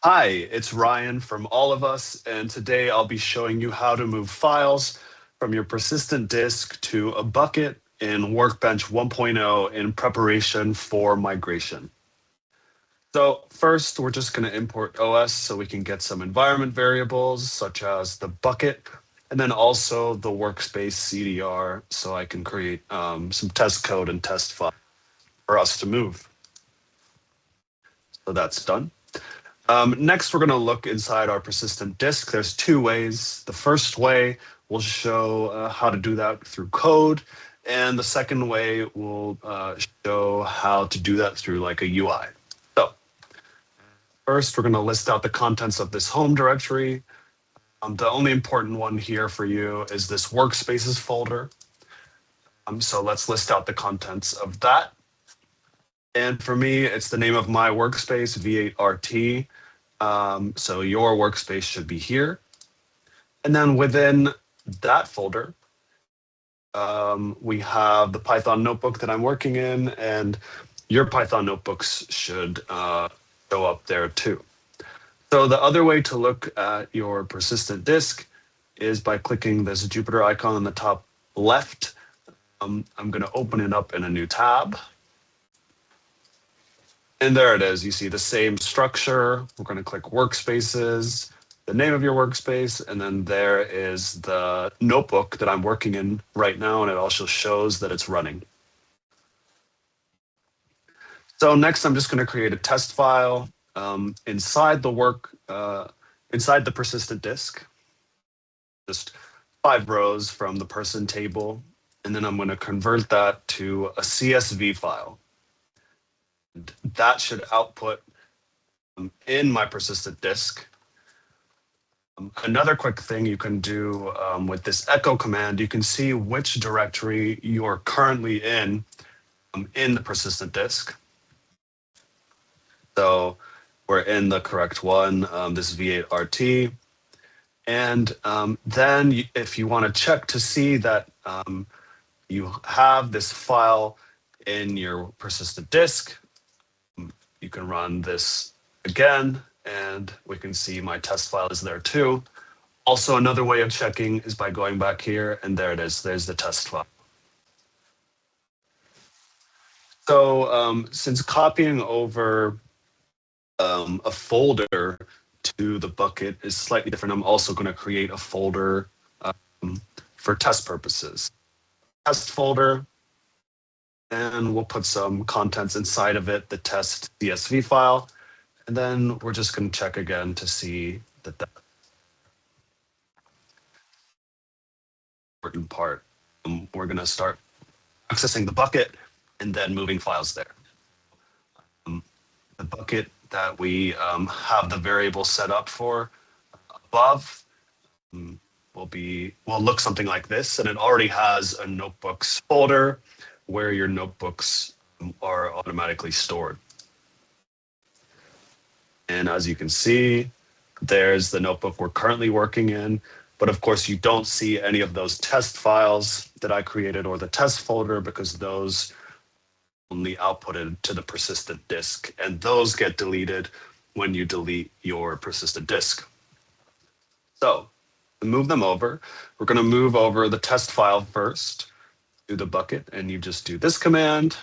Hi, it's Ryan from All of Us, and today I'll be showing you how to move files from your persistent disk to a bucket in Workbench 1.0 in preparation for migration. So first, we're just going to import OS so we can get some environment variables such as the bucket, and then also the Workspace CDR so I can create some test code and test files for us to move. So that's done. Next, we're going to look inside our persistent disk. There's two ways. The first way will show how to do that through code, and the second way will show how to do that through like a UI. So first, we're going to list out the contents of this home directory. The only important one here for you is this workspaces folder. So let's list out the contents of that. And for me, it's the name of my workspace, V8RT. So your workspace should be here. And then within that folder, we have the Python notebook that I'm working in, and your Python notebooks should show up there too. So the other way to look at your persistent disk is by clicking this Jupyter icon on the top left. I'm going to open it up in a new tab. And there it is. You see the same structure. We're going to click Workspaces, the name of your workspace, and then there is the notebook that I'm working in right now, and it also shows that it's running. So next, I'm just going to create a test file inside the persistent disk, just 5 rows from the person table, and then I'm going to convert that to a CSV file. And that should output in my persistent disk. Another quick thing you can do with this echo command, you can see which directory you're currently in the persistent disk. So we're in the correct one, this V8RT. And then if you want to check to see that you have this file in your persistent disk, you can run this again, and we can see my test file is there too. Also, another way of checking is by going back here, and there it is. There's the test file. So since copying over a folder to the bucket is slightly different, I'm also going to create a folder for test purposes. Test folder, and we'll put some contents inside of it, the test CSV file, and then we're just going to check again to see that that's the important part. We're going to start accessing the bucket and then moving files there. The bucket that we have the variable set up for above will look something like this, and it already has a notebooks folder where your notebooks are automatically stored. And as you can see, there's the notebook we're currently working in. But of course, you don't see any of those test files that I created or the test folder because those only outputted to the persistent disk, and those get deleted when you delete your persistent disk. So to move them over, we're going to move over the test file first to the bucket, and you just do this command,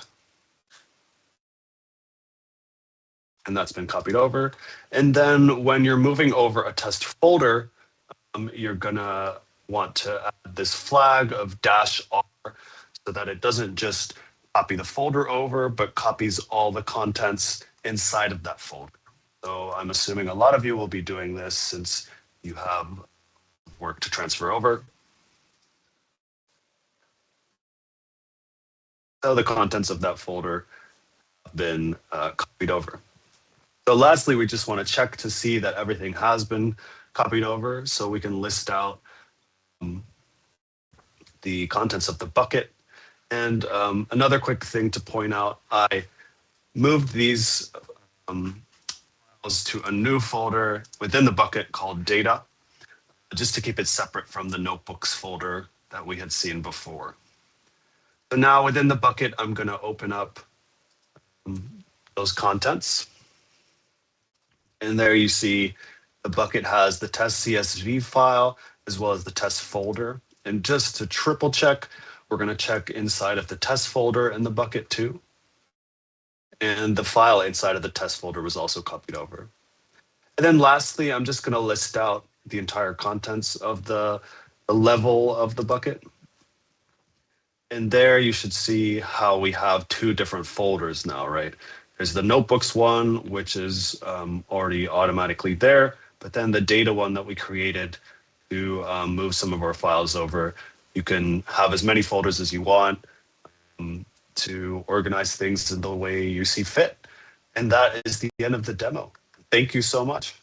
and that's been copied over. And then when you're moving over a test folder, you're going to want to add this flag of -R so that it doesn't just copy the folder over, but copies all the contents inside of that folder. So I'm assuming a lot of you will be doing this since you have work to transfer over. So the contents of that folder have been copied over. So lastly, we just want to check to see that everything has been copied over so we can list out the contents of the bucket. And another quick thing to point out, I moved these files to a new folder within the bucket called data, just to keep it separate from the notebooks folder that we had seen before. So now within the bucket, I'm going to open up those contents. And there you see the bucket has the test CSV file as well as the test folder. And just to triple check, we're going to check inside of the test folder in the bucket too. And the file inside of the test folder was also copied over. And then lastly, I'm just going to list out the entire contents of the level of the bucket. And there you should see how we have two different folders now, right? There's the notebooks one, which is already automatically there, but then the data one that we created to move some of our files over. You can have as many folders as you want to organize things in the way you see fit. And that is the end of the demo. Thank you so much.